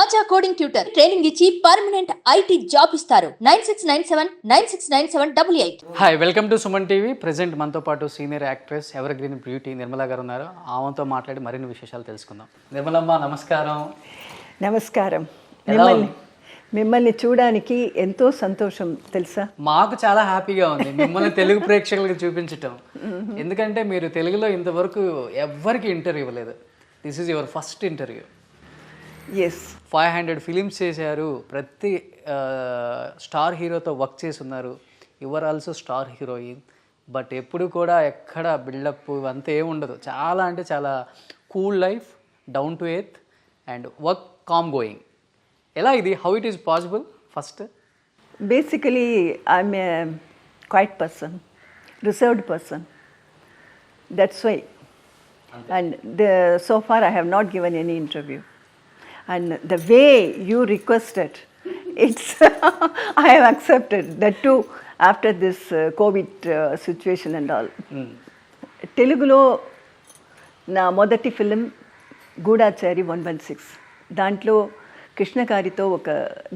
ఆచా coding tutor training ఇచ్చి permanent IT job ఇస్తారు. 9697969788. Hi, welcome to Suman TV. Present మనతో పాటు senior actress ever green beauty Nirmala గారు ఉన్నారు. ఆమెతో మాట్లాడి మరిన్ని విశేషాలు తెలుసుకుందాం. నిర్మలమ్మ నమస్కారం. నమస్కారం. ఎలా మిమ్మల్ని చూడడానికి ఎంతో సంతోషం తెలుసా. మాకు చాలా హ్యాపీగా ఉంది మిమ్మల్ని తెలుగు ప్రేక్షకులకు చూపించటం. ఎందుకంటే మీరు తెలుగులో ఇంతవరకు ఎవ్వరికి ఇంటర్వ్యూ ఇవ్వలేదు. This is your first interview. Yes, 500 films చేశారు, ప్రతి స్టార్ హీరోతో వర్క్ చేసి ఉన్నారు. You're also star heroine. But ఎప్పుడు కూడా ఎక్కడ బిల్డప్ అంతా ఏమి ఉండదు. చాలా అంటే చాలా cool life, down to earth and work calm going. ఎలా ఇది, how it is possible? First basically I'm a quiet person, reserved person. That's why. And so far I have not given any interview. And the way you requested, it's I have accepted that too after this COVID situation and all. Telugulo na modati film Goodachari 116, దాంట్లో కృష్ణ గారితో ఒక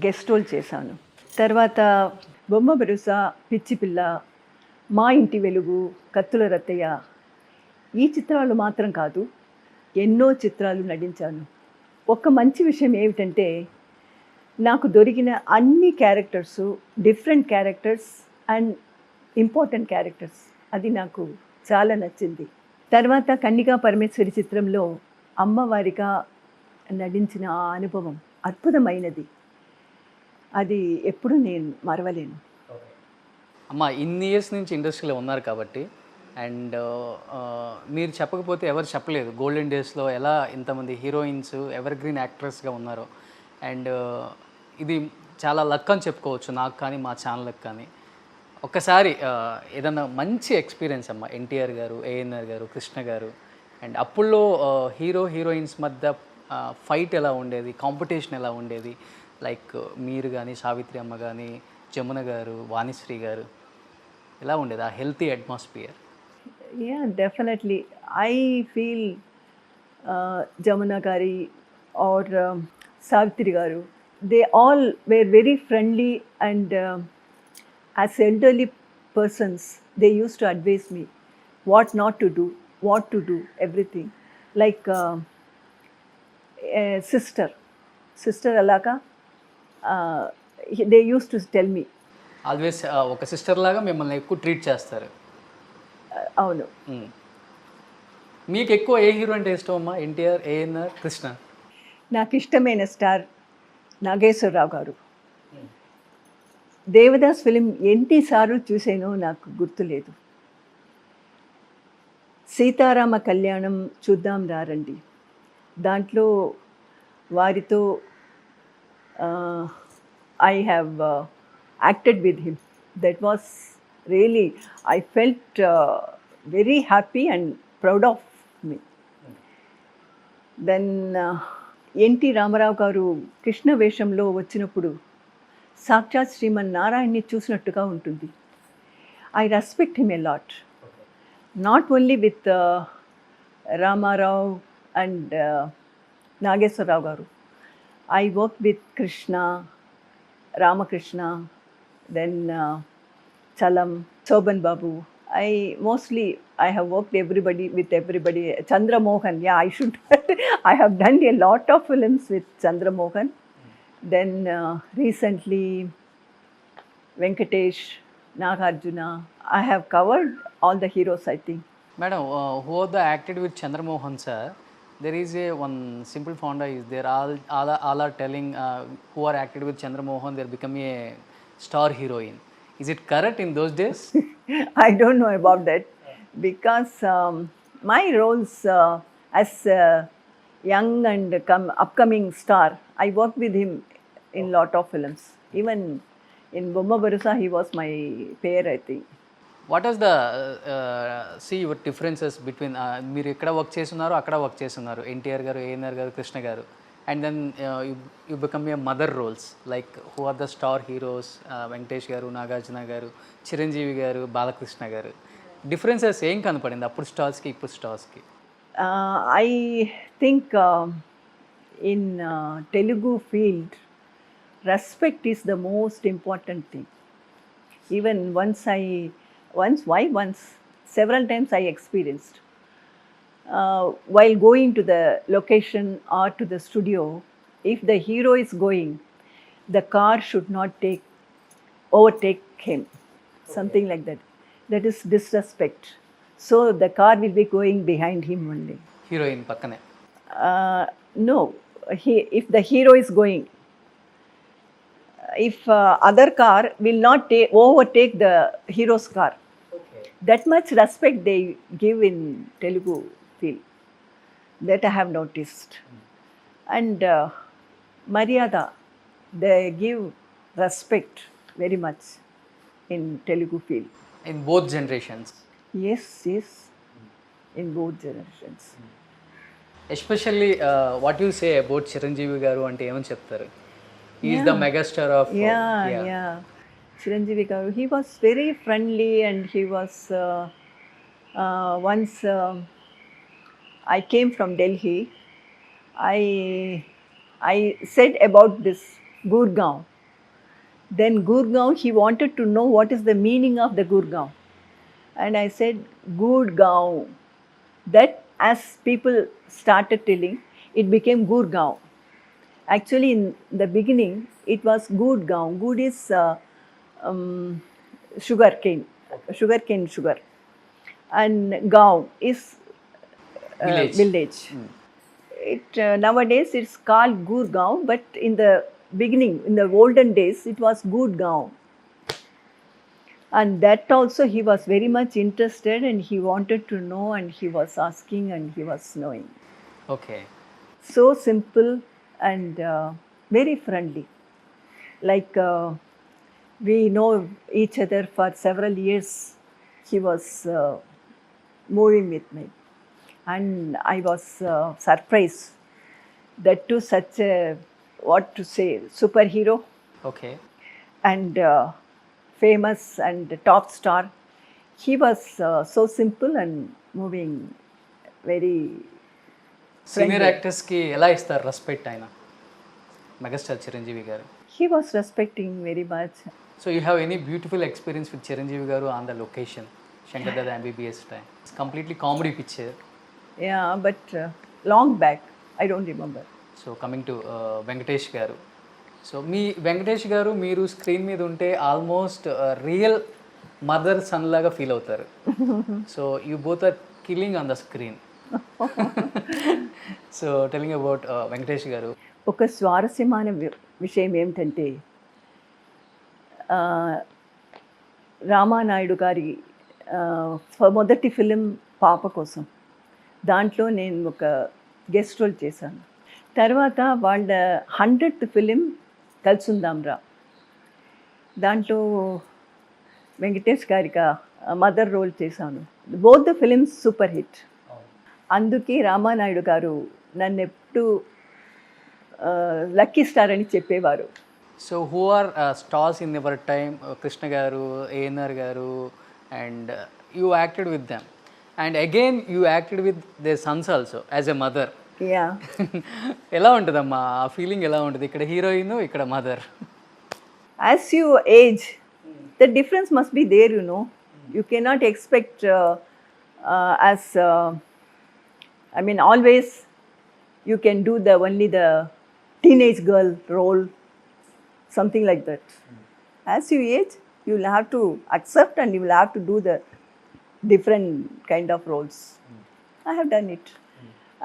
guest role చేశాను. తర్వాత బొమ్మ బరుసా, పిచ్చి పిల్ల, మా ఇంటి వెలుగు, కత్తుల రత్తయ్య, ఈ చిత్రాలు మాత్రం కాదు, ఎన్నో చిత్రాలు నటించాను. ఒక మంచి విషయం ఏమిటంటే నాకు దొరికిన అన్ని characters different characters and important characters, అది నాకు చాలా నచ్చింది. తర్వాత కన్నికా పరమేశ్వరి చిత్రంలో అమ్మవారిగా నటించిన ఆ అనుభవం అద్భుతమైనది. అది ఎప్పుడు నేను మరవలేను. అమ్మ, ఇన్ని ఇయర్స్ నుంచి ఇండస్ట్రీలో ఉన్నారు కాబట్టి, అండ్ మీరు చెప్పకపోతే ఎవరు చెప్పలేదు గోల్డెన్ డేస్లో ఎలా ఇంతమంది హీరోయిన్స్ ఎవర్ గ్రీన్ యాక్ట్రెస్గా ఉన్నారో. అండ్ ఇది చాలా లక్ అని చెప్పుకోవచ్చు నాకు కానీ మా ఛానల్కి కానీ. ఒక్కసారి ఏదన్నా మంచి ఎక్స్పీరియన్స్ అమ్మ, ఎన్టీఆర్ గారు, ఏఎన్ఆర్ గారు, కృష్ణ గారు, అండ్ అప్పుల్లో హీరో హీరోయిన్స్ మధ్య ఫైట్ ఎలా ఉండేది, కాంపిటీషన్ ఎలా ఉండేది, లైక్ మీరు కానీ, సావిత్రి అమ్మ కానీ, జమున గారు, వాణిశ్రీ గారు, ఎలా ఉండేది ఆ healthy atmosphere? Yeah, definitely. I feel Jamuna Gari or Savitri Garu, they all were very friendly, and as elderly persons, they used to advise me what not to do, what to do, everything. Like a sister Alaka, they used to tell me. Always ఒక sister లాగా మిమ్మల్ని ఎక్కువ treat చేస్తారు. అవును. మీకు ఎక్కువ ఏ hero అంటే ఇష్టం అమ్మా? ఎన్టీఆర్, ఏఎన్ఆర్, కృష్ణ? నాకు ఇష్టమైన స్టార్ నాగేశ్వరరావు గారు. దేవదాస్ ఫిలిం ఎన్నిసార్లు చూసానో నాకు గుర్తులేదు. సీతారామ కళ్యాణం చూద్దాం రారండి, దాంట్లో వారితో I have acted with him. That was really, I felt very happy and proud of me. Then NT Rama Rao garu Krishna వేషంలో వచ్చినప్పుడు సాక్షాత్ శ్రీమన్ నారాయణ్ని చూసినట్టుగా ఉంటుంది. I respect him a lot, not only with Rama Rao and Nageswara Rao garu. I work with Krishna, Ramakrishna, then Chalam, Soban Babu. I have worked with everybody. Chandra Mohan, yeah, I have done a lot of films with Chandra Mohan. Then recently, Venkatesh, Nagarjuna. I have covered all the heroes, I think. Madam, who are the acted with Chandra Mohan sir? There is one simple fonda is there. All are telling who are acted with Chandra Mohan, they become a star heroine. Is it correct in those days? I don't know about that, because my roles as a young and upcoming star, I worked with him in lot of films. Even in Bomma Barusa, he was my pair, I think. What is the see your differences between మీరు ఎక్కడ work చేస్తున్నారు, అక్కడ work చేస్తున్నారు, ఎన్టీఆర్ గారు, ఏఎన్ఆర్ గారు, కృష్ణ గారు, and then you become a mother roles, like who are the star heroes, Venkatesh గారు, నాగార్జున గారు, చిరంజీవి గారు, బాలకృష్ణ గారు. డిఫరెన్సెస్ ఏం కనపడింది అప్పుడు స్టార్స్కి ఇప్పుడు స్టార్స్కి? I think in Telugu field, respect is the most important thing. Even several times I experienced. While going to the location or to the studio, if the hero is going, the car should not overtake him, something like that. That is disrespect. So the car will be going behind him only. Heroine పక్కనే. No, if the hero is going, if other car will not overtake the hero's car, that much respect they give in Telugu field. That I have noticed. And Maryada, they give respect very much in Telugu field. In both generations. Yes, in both generations. Especially what you say about Chiranjeevi గారు అంటే ఏమని చెప్తారు? Is the megastar of. Yeah. Chiranjeevi Garu, he was very friendly, and he was once I came from Delhi. I said about this Gurgaon. Then Gurgaon, he wanted to know what is the meaning of the Gurgaon. And I said, Gurgaon. That as people started telling, it became Gurgaon. Actually, in the beginning, it was Gurgaon. Good is sugar. And Gaon is village. It nowadays it's called Gurgaon, but in the beginning, in the olden days, it was Gurgaon. And that also he was very much interested, and he wanted to know, and he was asking, and he was knowing. Okay. So simple and very friendly. Like we know each other for several years. He was moving with me, and I was surprised that to such a, what to say, superhero okay. and famous and top star, he was so simple and moving very senior యాక్టర్స్కి ఎలా ఇస్తారు respect ఆయన megastar Chiranjeevi గారు? he was respecting very much. So you have any beautiful experience with Chiranjeevi garu on the location Shankar Dada MBBS time? It's completely comedy picture. Yeah, but long back, I don't remember. So coming to Venkatesh garu. So మీ వెంకటేష్ గారు మీరు screen మీద ఉంటే almost real mother son లాగా feel అవుతారు. So you both are killing on the screen. So telling about Venkatesh garu. ఒక స్వారస్యమైన విషయం ఏమిటంటే, రామానాయుడు గారి మొదటి ఫిలిం పాప కోసం, దాంట్లో నేను ఒక గెస్ట్ రోల్ చేశాను. తర్వాత వాళ్ళ 100th ఫిలిం కలుసుందాంరా, దాంట్లో వెంకటేష్ గారికి మదర్ రోల్ చేశాను. Both the films super hit. అందుకే రామానాయుడు గారు నన్ను ఎప్పుడు లక్కీ స్టార్ అని చెప్పేవారు. So who are stars in your time? Krishna garu, ANR garu, and you acted with them, and again you acted with their sons also as a mother. Yeah. ఎలా ఉంటుందమ్మా ఆ feeling? ఎలా ఉంటుంది ఇక్కడ హీరోయిన్, ఇక్కడ mother? As you age, the difference must be there, you know. You cannot expect I mean, always you can do only the teenage girl role, something like that. As you age, you will have to accept, and you will have to do the different kind of roles. I have done it.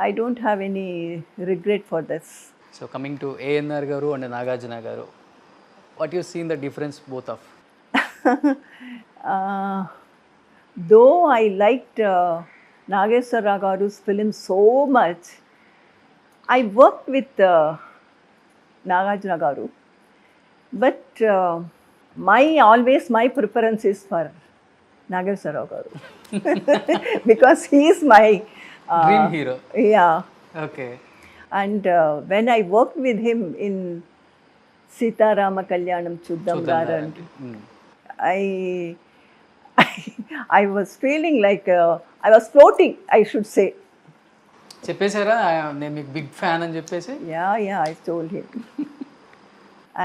I don't have any regret for this. So coming to ANR garu and Nagarjuna గారు, what you seen the difference both of? Though I liked Nageshwar Rao Garu's film so much, I worked with Nagarjuna Garu, but my preference is for Nageshwar Rao Garu because he is my dream hero. yeah. Okay. And when I worked with him in Sita Rama Kalyanam Chuddam Raran, I was feeling like I was floating, I should say. చెప్పేశారా నేను మీకు big fan అని చెప్పేసి? Yeah, I told him.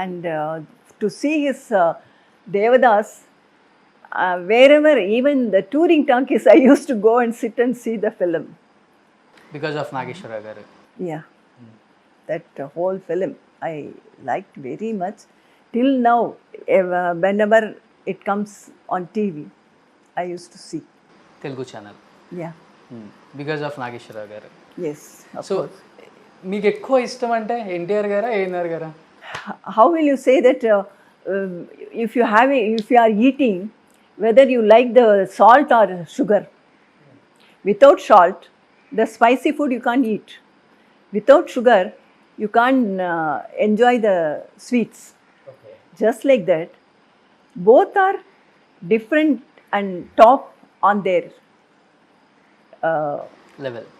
And to see his Devadas, wherever, even the touring talkies, I used to go and sit and see the film. Because of Nageswara Rao garu. Yeah, that whole film I liked very much. Till now, whenever it comes on TV, I used to see. Telugu channel. Yeah, because of Nageswara Rao garu. yes, of so course. మీకు ఎక్కువ ఇష్టం అంటే ఎన్టీఆర్ గారా ఏఎన్ఆర్ గారా? How will you say that if you are eating, whether you like the salt or sugar? Without salt, the spicy food you can't eat. Without sugar, you can't enjoy the sweets. Just like that, both are different and top on their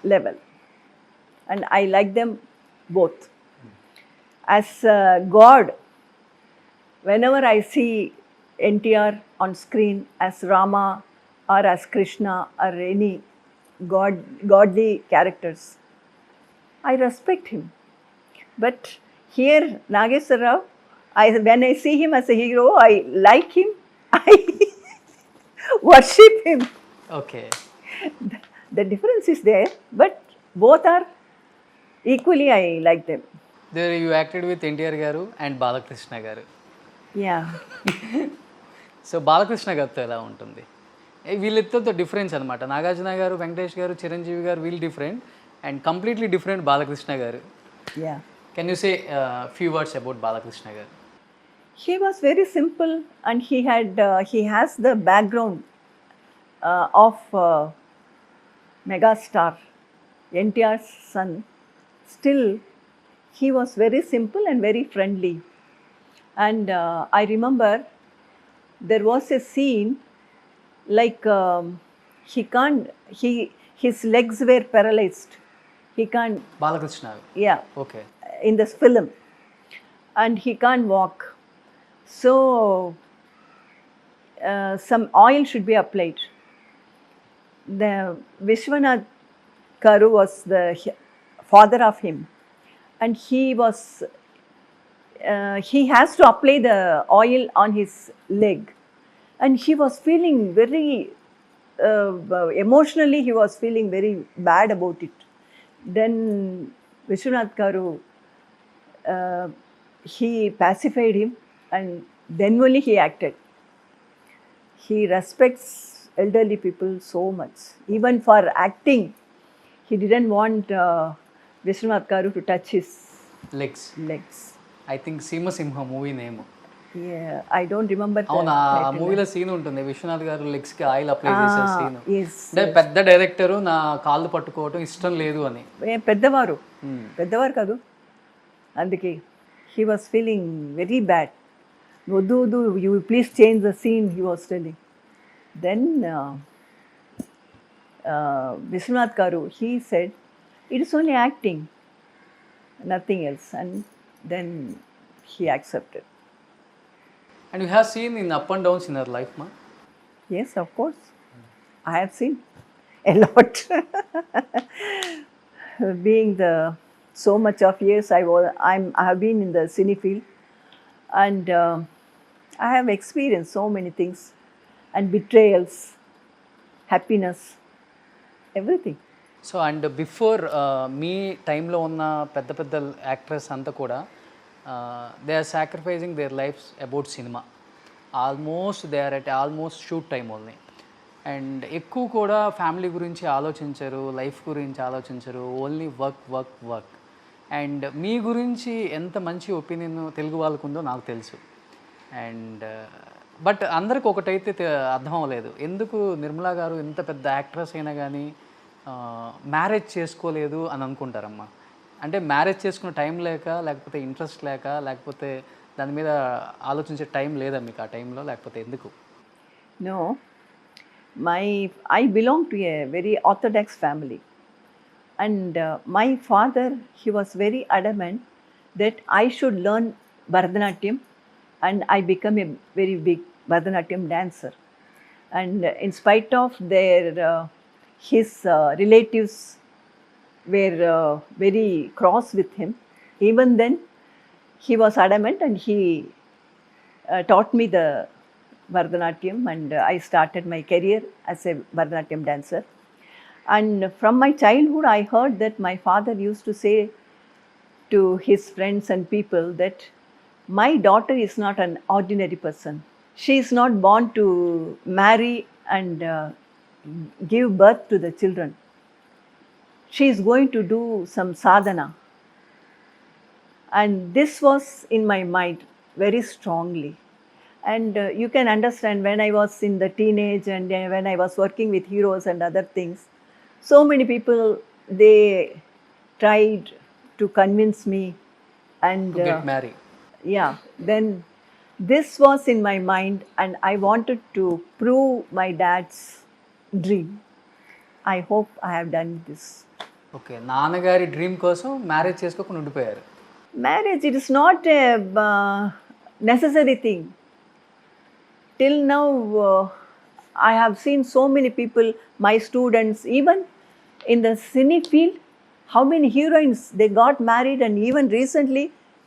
level, and I like them both. As God, whenever I see NTR on screen as Rama or as Krishna or any godly characters, I respect him. But here, Nageswara Rao, when I see him as a hero, I like him, I worship him. Okay. The difference is there, but both are equally, I like them. There you acted with NTR garu and Balakrishna గారు. Yeah. So Balakrishna గారితో ఎలా ఉంటుంది? వీళ్ళిద్దరితో difference అనమాట. నాగార్జున గారు, వెంకటేష్ గారు, చిరంజీవి గారు వీళ్ళు different and completely different Balakrishna గారు. Yeah. Can you say few words about Balakrishna గారు? He was very simple, and he has the background of megastar NTR's son. Still, he was very simple and very friendly. And I remember there was a scene like his legs were paralyzed. He can't. Balakrishna. Yeah. Okay. In this film, and he can't walk. So some oil should be applied. The Vishwanath Karu was the father of him, and he has to apply the oil on his leg, and he was feeling very emotionally, he was feeling very bad about it. Then Vishwanath Karu, he pacified him, and then only he acted. He respects elderly people so much. Even for acting, he didn't want Vishwanath Karu to touch his legs. I think Seemasimha movie name. Yeah, I don't remember. అవునా, ఆ మూవీలో scene ఉంటుంది విశ్వనాథ్ గారు legs కి oil apply చేసే scene. Yes. అంటే పెద్ద director నా కాళ్ళు పట్టుకోవటం ఇష్టం లేదు అని. పెద్దవారు కాదు, అందుకే he was feeling very bad. Wadu, you please change the scene, he was telling. Then Vishwanath Karu, he said, it is only acting, nothing else. And then he accepted. And you have seen in up and downs in your life, ma? Yes, of course. I have seen a lot. Being so much of years I have been in the cine field, and I have experienced so many things, and betrayals, happiness, everything. So and before మీ టైంలో ఉన్న పెద్ద పెద్ద actors అంతా కూడా they are sacrificing their lives about cinema. Almost they are at almost shoot time only. And ఎక్కువ కూడా family గురించి ఆలోచించరు, లైఫ్ గురించి ఆలోచించరు, only work work work. And మీ గురించి ఎంత మంచి ఒపీనియన్ తెలుగు వాళ్ళకు ఉందో నాకు తెలుసు. అండ్ బట్ అందరికి ఒకటైతే అర్థం అవ్వలేదు, ఎందుకు నిర్మలా గారు ఇంత పెద్ద యాక్ట్రెస్ అయినా కానీ మ్యారేజ్ చేసుకోలేదు అని అనుకుంటారమ్మా. అంటే మ్యారేజ్ చేసుకునే టైం లేక, లేకపోతే ఇంట్రెస్ట్ లేక, లేకపోతే దాని మీద ఆలోచించే టైం లేదా మీకు ఆ టైంలో, లేకపోతే ఎందుకు? No, I belong to a very orthodox family, and my father, he was very adamant that I should learn Bharatanatyam, and I become a very big Bharatanatyam dancer. And in spite of his relatives were very cross with him. Even then, he was adamant and he taught me the Bharatanatyam, and I started my career as a Bharatanatyam dancer. And from my childhood, I heard that my father used to say to his friends and people that my daughter is not an ordinary person. She is not born to marry and give birth to the children. She is going to do some sadhana. And this was in my mind very strongly. And you can understand when I was in the teenage and when I was working with heroes and other things, so many people, they tried to convince me and To get married. yeah, then this was in my mind and I wanted to prove my dad's dream. I hope I have done this. Okay, నాన్నగారి dream కోసం marriage చేసుకోకుండా ఉండిపోయారు. Marriage, it is not a necessary thing. Till now, I have seen so many people, my students, even in the cine field, how many heroines they got married, and even recently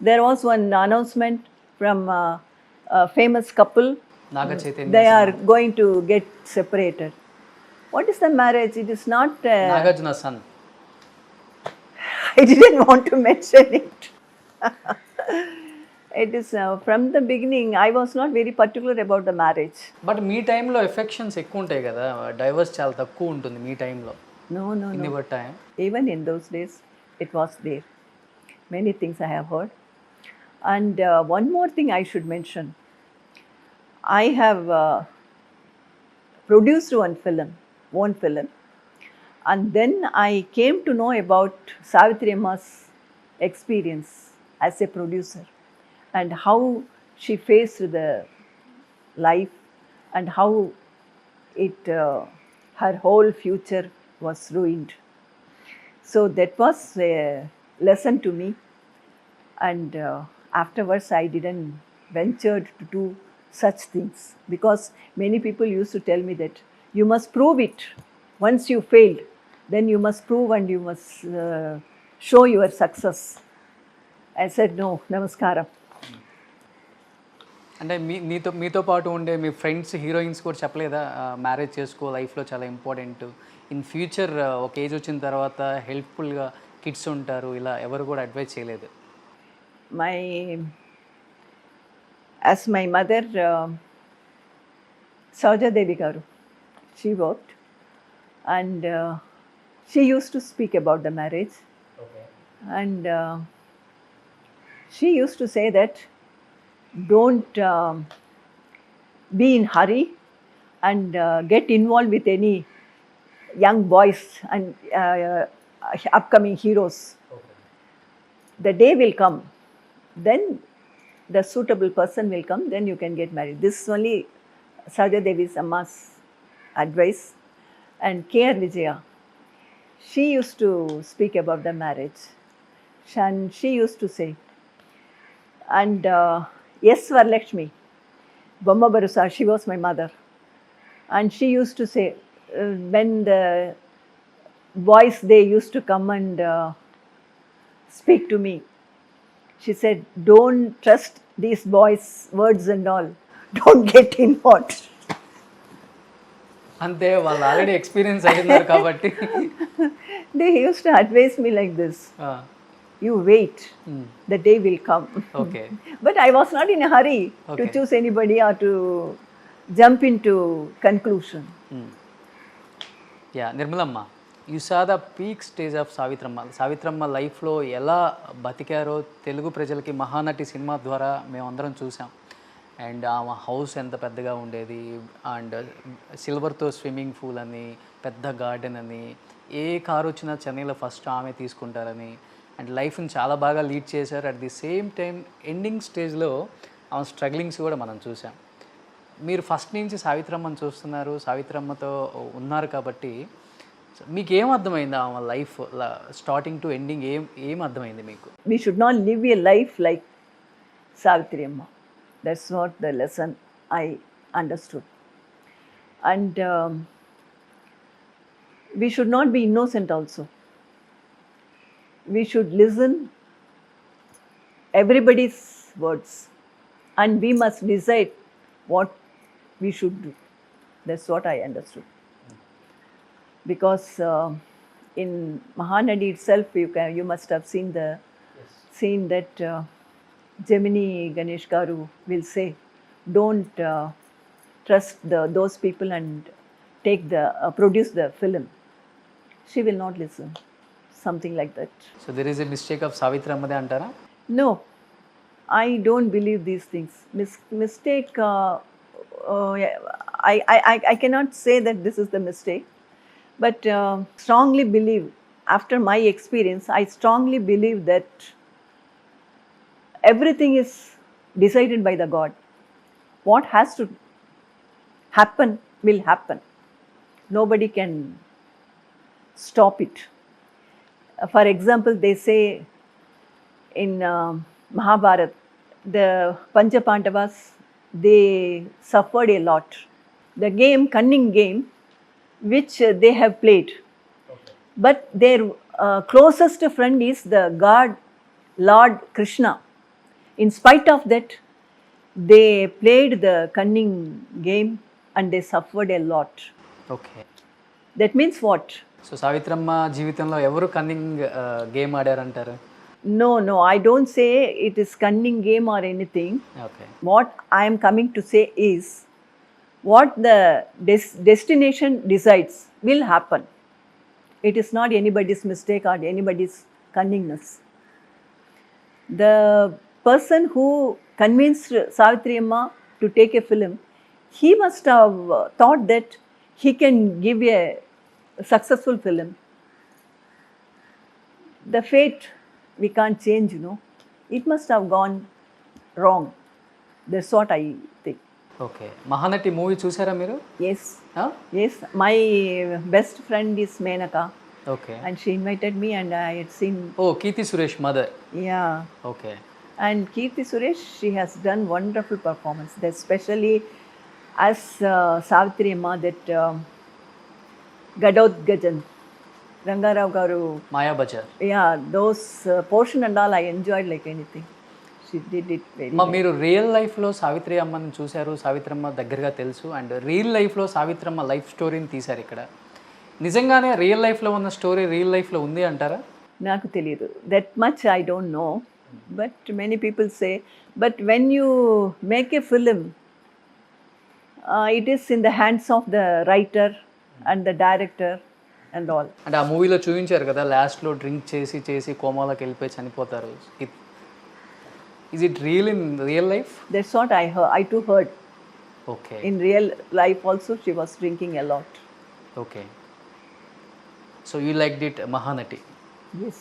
there was one announcement from a famous couple. Naga Chaitanya, They are going to get separated. What is the marriage? It is not. Nagarjuna son. I didn't want to mention it. It is from the beginning, I was not very particular about the marriage. But మీ టైంలో affections ఎక్కువ ఉంటాయి కదా, divorce చాలా తక్కువ ఉంటుంది మీ టైంలో. No, no, in no. Your time. Even in those days, it was there. Many things I have heard. And one more thing I should mention. I have produced one film. And then I came to know about Savitri Amma's experience as a producer and how she faced the life and how it her whole future was ruined. So that was a lesson to me, and afterwards I didn't venture to do such things because many people used to tell me that you must prove it. Once you failed, then you must prove and you must show your success. I said no, namaskaram. అంటే మీతో పాటు ఉండే మీ friends heroines కూడా చెప్పలేదా marriage చేసుకో, లైఫ్లో చాలా important, in future ఒక ఏజ్ వచ్చిన తర్వాత హెల్ప్ఫుల్గా కిడ్స్ ఉంటారు, ఇలా ఎవరు కూడా అడ్వైస్ చేయలేదు? As my mother, Saroja Devi garu, she worked, and she used to speak about the marriage. Okay. And she used to say that don't be in hurry and get involved with any young boys and upcoming heroes. The day will come, then the suitable person will come, then you can get married. This is only Saroja Devi's Amma's advice. And K.R. Vijaya, she used to speak about the marriage. And she used to say, and yes, Varalakshmi, Bomma Barusa, she was my mother. And she used to say, when the boys, they used to come and speak to me, she said, don't trust these boys' words and all. Don't get involved. అంతే, వాళ్ళు already experience అయినారు కాబట్టి. They used to advise me like this. ఆ, You wait, the day will come. Okay. But I was not in a hurry to Okay. choose anybody or to jump into conclusion. Yeah, Nirmalamma, you saw the peak stage of Savitramma లైఫ్లో ఎలా బతికారో తెలుగు ప్రజలకి Mahanati cinema ద్వారా మేమందరం చూసాం. And ఆమె house ఎంత పెద్దగా ఉండేది, అండ్ సిల్వర్తో స్విమ్మింగ్ పూల్ అని, పెద్ద గార్డెన్ అని, ఏ కారు వచ్చినా చెన్నైలో ఫస్ట్ ఆమె తీసుకుంటారని, అండ్ లైఫ్ని చాలా బాగా లీడ్ చేశారు. At the same time ending స్టేజ్లో ఆమె స్ట్రగ్లింగ్స్ కూడా మనం చూసాం. మీరు ఫస్ట్ నుంచి సావిత్రమ్మని చూస్తున్నారు, సావిత్రమ్మతో ఉన్నారు కాబట్టి మీకు ఏం అర్థమైంది ఆమె లైఫ్ స్టార్టింగ్ టు ఎండింగ్, ఏం అర్థమైంది మీకు? We should not live a life like Savitri Amma. That's what the lesson I understood. And we should not be innocent also. we should listen everybody's words, and we must decide what we should do. That's what I understood. Because in Mahanadi itself, you must have seen that Gemini Ganesh Garu will say, don't trust those people and produce the film. She will not listen. Something like that. So there is a mistake of సావిత్రమ్మదే అంటారా? No, I don't believe these things. Mistake, yeah, I cannot say that this is the mistake, but strongly believe, after my experience, I strongly believe that everything is decided by the God. What has to happen will happen. Nobody can stop it. For example, they say in Mahabharata, the Panchapandavas, they suffered a lot. The game, cunning game, which they have played. But their closest friend is the God, Lord Krishna. In spite of that, they played the cunning game and they suffered a lot. Okay. That means what? So Savitramma జీవితంలో ఎవరు cunning game ఆడారంటారు? No, I don't say it is cunning game or anything. Okay. What I am coming to say is, what the destination decides will happen. It is not anybody's mistake or anybody's cunningness. The person who convinced Savitri Amma to take a film, he must have thought that he can give a successful film. The fate we can't change, It must have gone wrong. That's what I think. Okay. Mahanati movie చూసారా మీరు? Yes. Yes. My best friend is Menaka. Okay. And she invited me and I had seen. Oh, Keerthy Suresh mother. Yeah. Okay. And Kirti Suresh, she has done wonderful performance. Especially as Savitri Amma, that Gadot Gajan, Rangarao Garu. Maya Bazar. Yeah, those portion and all I enjoyed like anything. She did it very మా well. మీరు real లైఫ్లో సావిత్రి అమ్మని చూశారు, సావిత్రమ్మ దగ్గరగా తెలుసు, and real లైఫ్లో Savitramma life స్టోరీని తీశారు ఇక్కడ. నిజంగానే రియల్ లైఫ్లో ఉన్న స్టోరీ రియల్ లైఫ్లో ఉంది అంటారా? నాకు తెలియదు. That much I don't know. But many people say, but when you make a film, it is in the hands of the writer and the director and all. అంటే ఆ మూవీలో చూపించారు కదా, లాస్ట్లో డ్రింక్ చేసి కోమాలోకి వెళ్ళిపోయి చనిపోతారు. Is it real in real life? That's what I too heard. Okay. In real life also she was drinking a lot. Okay. So you liked it Mahanati. Yes.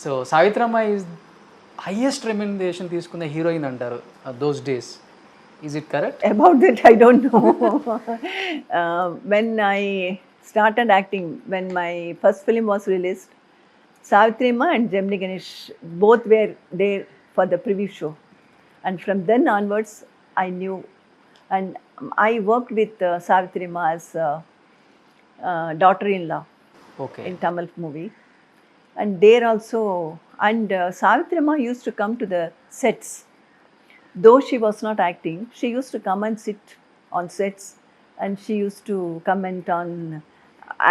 So Savitramma is highest remuneration తీసుకున్న heroine అంటారు those days. Is it correct? About that I don't know. When I started acting, when my first film was released, Savitri Amma and Gemini Ganesh both were there for the preview show. And from then onwards I knew, and I worked with Savitri Amma as daughter-in-law okay. in Tamil movie. And there also, and Savitri Amma used to come to the sets. Though she was not acting, she used to come and sit on sets and she used to comment on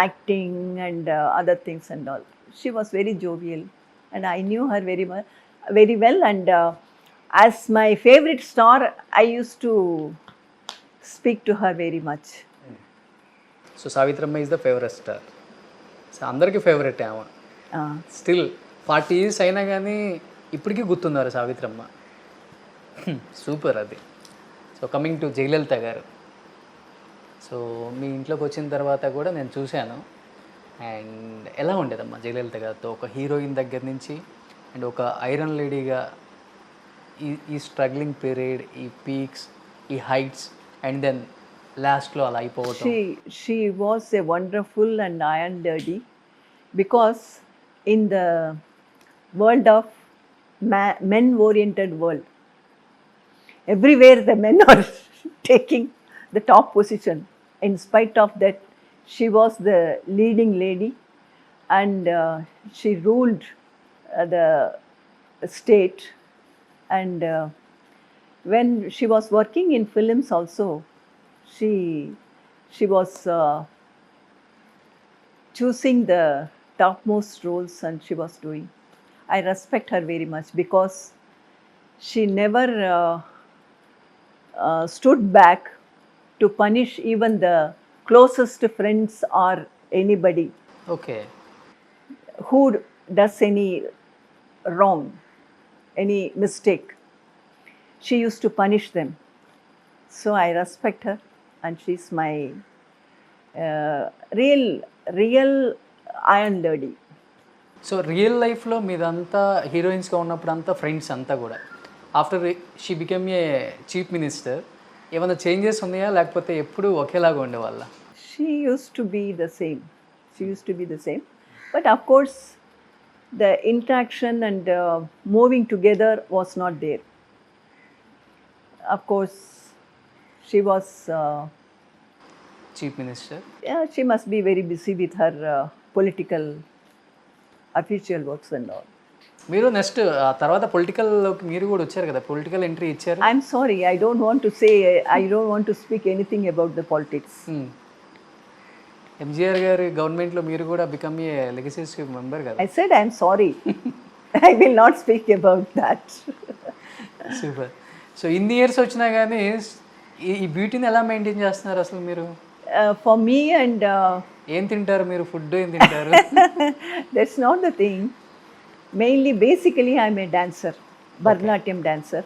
acting and other things and all. She was very jovial and I knew her very well, and as my favorite star, I used to speak to her very much. So Savitramma is the favourite star. So అందరికీ favourite ఆమె. Still 40 years అయినా కానీ ఇప్పటికీ గుర్తున్నారు Savitramma. Super అది. So coming to Jayalalithaa గారు, so మీ ఇంట్లోకి వచ్చిన తర్వాత కూడా నేను చూశాను. అండ్ ఎలా ఉండేదమ్మా జయలలిత గారితో, ఒక హీరోయిన్ దగ్గర నుంచి అండ్ ఒక ఐరన్ లేడీగా ఈ స్ట్రగ్లింగ్ పీరియడ్, ఈ పీక్స్, ఈ హైట్స్, అండ్ దెన్ లాస్ట్లో అలా అయిపోవటం. She was a wonderful and iron lady, because in the world of men-oriented world, everywhere the men are taking the top position. In spite of that, she was the leading lady, and she ruled the state. And when she was working in films also, she was choosing the topmost roles, and she was doing. I respect her very much because she never stood back to punish even the closest friends or anybody okay. who does any wrong, any mistake. She used to punish them. So I respect her, and she's my real iron lady. So real లైఫ్లో మీదంతా హీరోయిన్స్గా ఉన్నప్పుడు అంతా friends అంతా కూడా after she became a chief minister ఏమైనా changes ఉన్నాయా లేకపోతే ఎప్పుడు ఒకేలాగా ఉండేవాళ్ళ? She used to be the same. She used to be the same. But of course, the interaction and moving together was not there. Of course, she was, chief minister. yeah, she must be very busy with her political official works and all. మీరు next ఆ తర్వాత పొలిటికల్లోకి మీరు కూడా వచ్చారు కదా, political entry ఇచ్చారు. I'm sorry, I don't want to say, I don't want to speak anything about the politics. MGR గారి గవర్నమెంట్లో మీరు కూడా బికమ్ ఏ లెగసీ మెంబర్ కదా. I said I'm sorry. I will not speak about that. Super. So ఇన్ని years వచ్చినా కానీ ఈ బ్యూటీని ఎలా మెయింటైన్ చేస్తున్నారు అసలు మీరు? For me, and ఏం తింటారు మీరు? ఫుడ్ ఏం తింటారు? that's not the thing. Mainly, basically, I'm a dancer, Bharatanatyam dancer.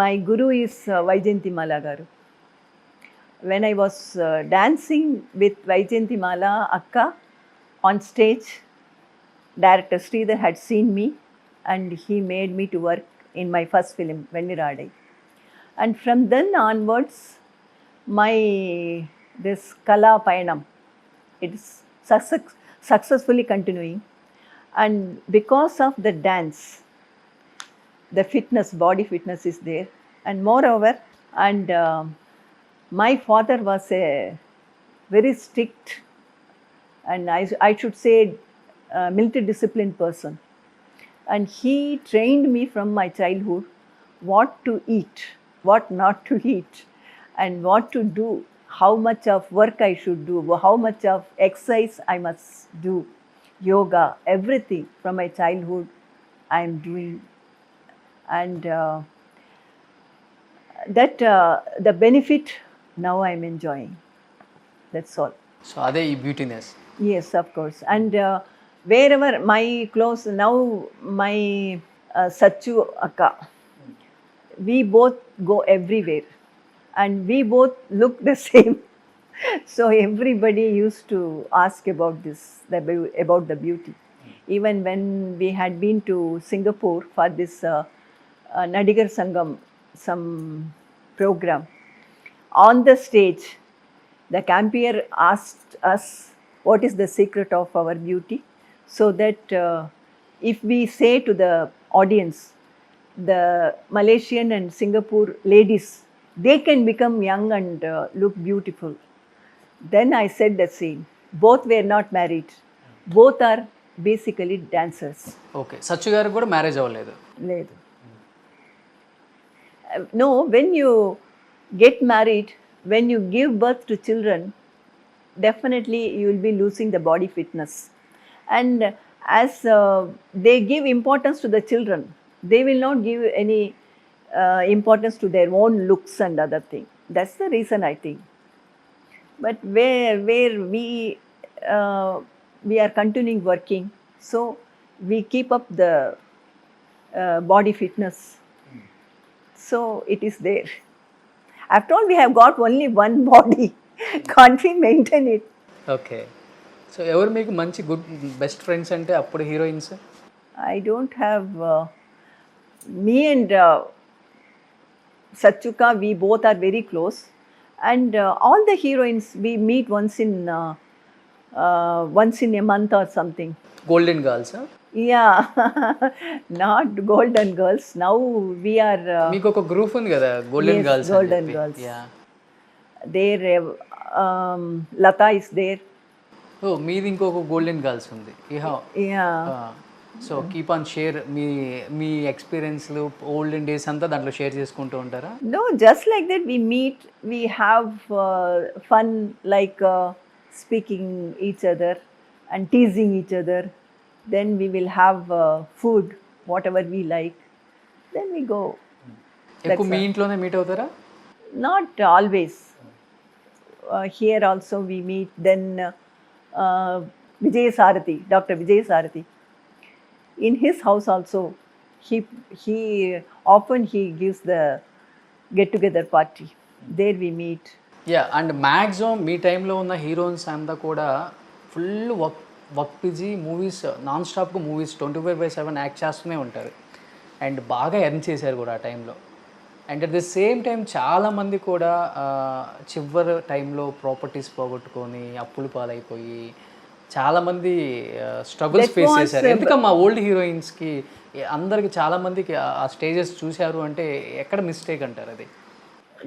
My guru is Vaijayanti Mala garu. When I was dancing with Vaijayanti Mala Akka on stage, director Sridhar had seen me, and he made me to work in my first film, Vennirade. And from then onwards, my this Kala Payanam, it's successfully continuing. And because of the dance, the fitness, body fitness is there. And moreover, and my father was a very strict, and I should say military disciplined person. And he trained me from my childhood what to eat, what not to eat, and what to do, how much of work I should do, how much of exercise I must do, yoga, everything from my childhood I am doing. And that the benefit now I am enjoying. That's all. So అదే ఈ beautiness. Yes, of course. And wherever my close, now my Sachu Akka, we both go everywhere, and we both look the same. So everybody used to ask about this, about the beauty. Even when we had been to Singapore for this Nadigar Sangam, some program, on the stage, the campier asked us what is the secret of our beauty, so that if we say to the audience, the Malaysian and Singapore ladies, they can become young and look beautiful. Then I said the same. Both were not married. Both are basically dancers. Okay. Sachu garu కూడా marriage అవ్వలేదు? లేదు. No, when you get married, when you give birth to children, definitely you will be losing the body fitness. And as they give importance to the children, they will not give any importance to their own looks and other thing. That's the reason I think. But where we are continuing working, so we keep up the body fitness. So it is there. After all, we have got only one body. Can't we maintain it? Okay. So ఎవరు మీకు మంచి best friends అంటే అప్పుడు heroines? I don't have me and Sachuka, we both are very close, and all the heroines we meet once in a month or something. Golden girls? Yeah, not golden girls. Now we are. మీకు ఒక group ఉంది కదా, golden Yes, girls. Golden Girls. Yeah. There, Lata is there. ఓ మీది ఇంకొక golden girls ఉంది Yeah. So keep on share మీ మీ ఎక్స్పీరియన్స్లు ఓల్డెన్ డేస్ అంతా దాంట్లో షేర్ చేసుకుంటూ ఉంటారా? No, just like that, we meet, we have fun, like speaking each other and teasing each other. Then we will have food, whatever we like. Then we go. ఎక్కువ మీ ఇంట్లోనే meet అవుతారా? Not always. Here also we meet. Then Vijay Sarathi, Dr. Vijay Sarathi. In his house also, he often he gives the get-together party. There we meet. Yeah and maximum మీ టైంలో ఉన్న heroines అంతా కూడా full work busy, movies non స్టాప్గా movies 24/7 act చేస్తూనే ఉంటారు and బాగా earn చేశారు కూడా ఆ టైంలో. And at the same time చాలామంది కూడా చివరి టైంలో ప్రాపర్టీస్ పోగొట్టుకొని అప్పులు పాలైపోయి చాలామంది స్ట్రగుల్స్ ఫేస్ చేశారు. ఎందుకమ్మా ఓల్డ్ హీరోయిన్స్కి అందరికి చాలామందికి ఆ స్టేజెస్ చూశారు అంటే ఎక్కడ మిస్టేక్ అంటారు అది?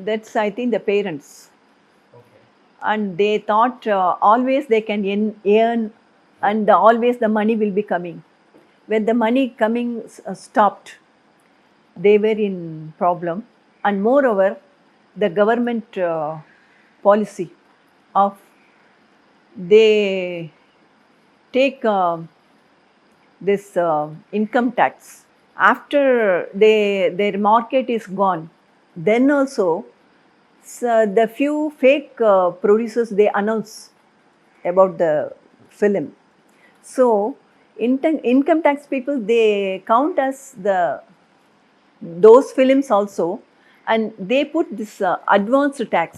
That's, I think, the parents. And they thought always they can earn and always the money will be coming. When the money coming stopped, they were in problem. And moreover, the government policy of they take this income tax after their market is gone. Then also, so the few fake producers, they announce about the film. So income tax people, they count as those films also, and they put this advanced tax.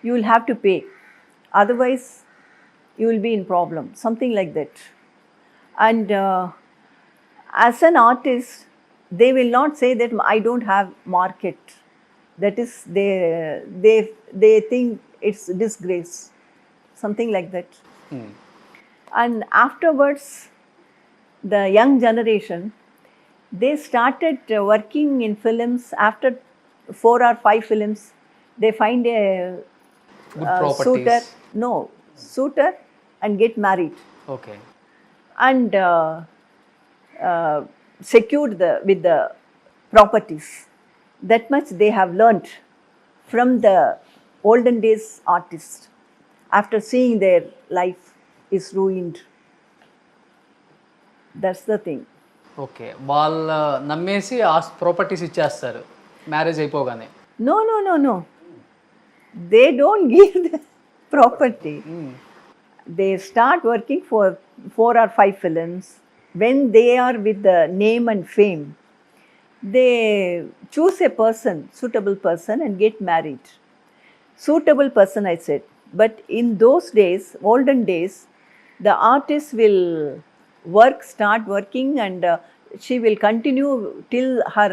You will have to pay, otherwise you will be in problem, something like that. And as an artist, they will not say that I don't have market. That is, they think it's disgrace, something like that. And afterwards, the young generation, they started working in films. After 4 or 5 films, they find a Good properties. suitor and get married okay and secured with the properties. That much they have learnt from the olden days artists after seeing their life is ruined. That's the thing. Okay వాళ్ళ నమ్మేసి ఆ properties ఇచ్చేస్తారు marriage అయిపోగానే. No. They don't give the property. They start working for 4 or 5 films. When they are with the name and fame, they choose a person, suitable person, and get married. Suitable person, I said. But in those days, olden days, the artist will start working, and she will continue till her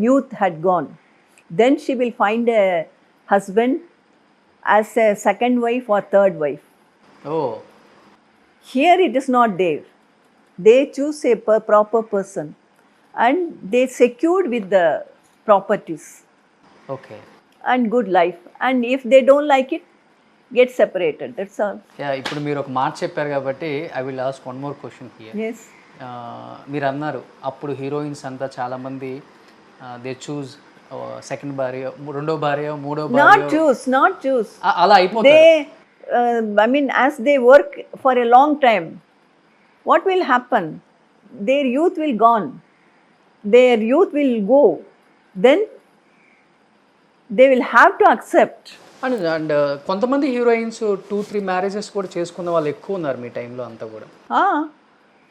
youth had gone. Then she will find a husband as a second wife or third wife. Oh Here it is not there. They choose a proper person and they secured with the properties okay and good life. And if they don't like it, get separated. That's all. Yeah ఇప్పుడు మీరు ఒక మాట చెప్పారు కాబట్టి I will ask one more question here. Yes. మీరు అన్నారు అప్పుడు heroines అంతా చాలామంది దే చూజ్ సెకండ్ భార్య, రెండో భార్య, మూడో Not భార్య choose. అలా అయిపోతుంది. They, as they work for a long time, what will happen? Their youth will gone. Their youth will go. Then they will have to accept. And కొంతమంది heroines 2-3 marriages కూడా చేసుకున్న వాళ్ళు ఎక్కువ ఉన్నారు మీ టైంలో అంతా కూడా.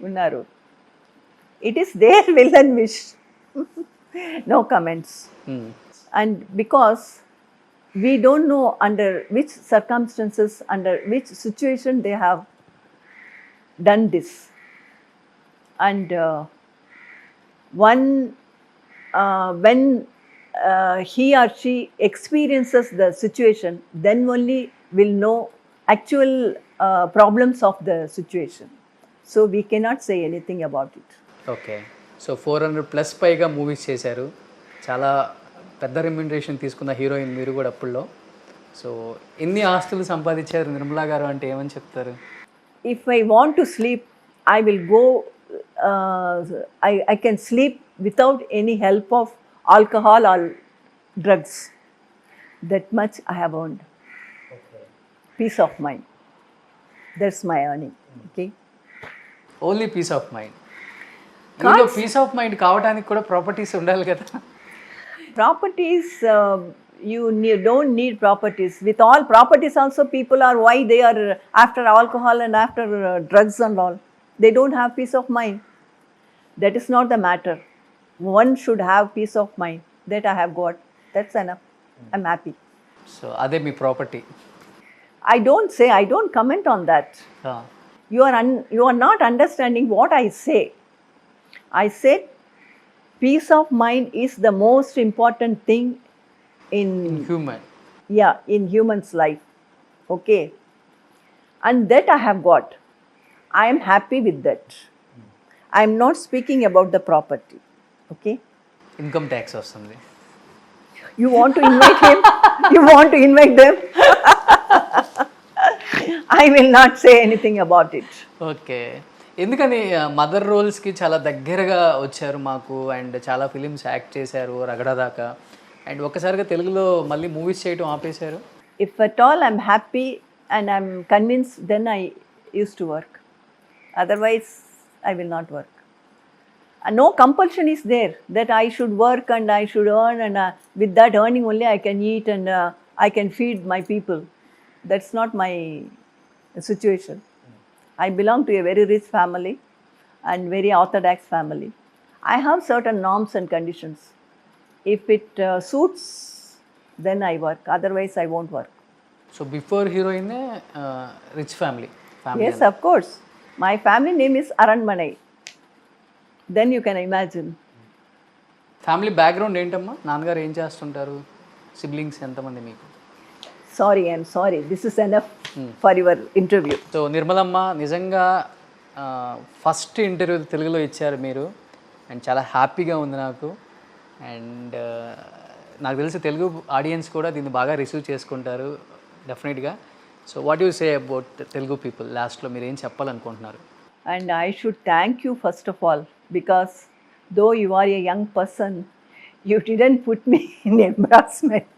Unnaru. It is their will and wish. No comments. And because we don't know under which circumstances, under which situation they have done this. And when he or she experiences the situation, then only will know actual problems of the situation. So we cannot say anything about it. Okay so 400+ పైగా movies చేశారు, చాలా పెద్ద remuneration తీసుకున్న heroine మీరు కూడా అప్పుల్లో. So ఎన్ని ఆస్తులు సంపాదించారు నిర్మలా గారు అంటే ఏమని చెప్తారు? If I want to sleep, I will go, I can sleep without any help of alcohol or drugs. That much I have earned. Peace of mind. That's my earning. Okay. Only peace of mind. ఇందులో peace of mind కావడానికి కూడా properties ఉండాలి కదా. Properties, don't need properties. With all properties also, people are why they are after alcohol and after drugs and all. They don't have peace of mind. That is not the matter. One should have peace of mind. That I have got. That's enough. I'm happy. So అదే మీ property. I don't comment on that. You are not understanding what I say. I said peace of mind is the most important thing in human. in human's life. Okay. And that I have got. I am happy with that. I am not speaking about the property. Okay. Income tax వస్తుంది. You want to invite him? You want to invite them? I will not say anything about it. Okay. ఎందుకని mother రోల్స్కి చాలా దగ్గరగా వచ్చారు మాకు, and చాలా films act చేశారు రగడ దాకా, and ఒక్కసారిగా తెలుగులో మళ్ళీ మూవీస్ చేయడం ఆపేశారు? If at all I'm happy and I'm convinced, then I used to work. Otherwise, I will not work. No compulsion is there that I should work and I should earn, and with that earning only I can eat and I can feed my people. That's not my situation. I belong to a very rich family and very orthodox family. I have certain norms and conditions. If it suits, then I work. Otherwise, I won't work. So before heroine rich family. Yes, of course. My family name is Aranmanai. Then you can imagine. Family background ఏంటమ్మా? నాన్నగారు ఏం చేస్తుంటారు? Siblings ఎంతమంది మీకు? Sorry, I'm sorry. This is enough for your interview. సో నిర్మలమ్మ, నిజంగా first interview తెలుగులో ఇచ్చారు మీరు, అండ్ చాలా హ్యాపీగా ఉంది నాకు. అండ్ నాకు తెలిసి తెలుగు ఆడియన్స్ కూడా దీన్ని బాగా రిసీవ్ చేసుకుంటారు డెఫినెట్గా. So what you say about Telugu people? లాస్ట్లో మీరు ఏం చెప్పాలనుకుంటున్నారు? And I should thank you first of all, because though you are a young person, you didn't put me in embarrassment.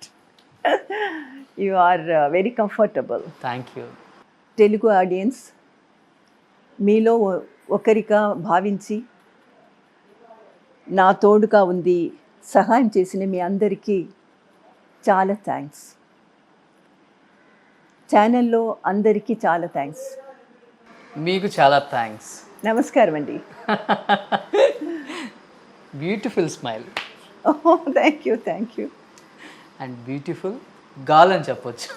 You are very comfortable. Thank you. Telugu audience మీలో ఒకరిగా భావించి నా తోడుగా ఉంది సహాయం చేసిన మీ అందరికీ చాలా థ్యాంక్స్. ఛానల్లో అందరికీ చాలా థ్యాంక్స్. మీకు చాలా థ్యాంక్స్. నమస్కారం అండి. Beautiful smile. Thank you. And beautiful gal అని చెప్పొచ్చు.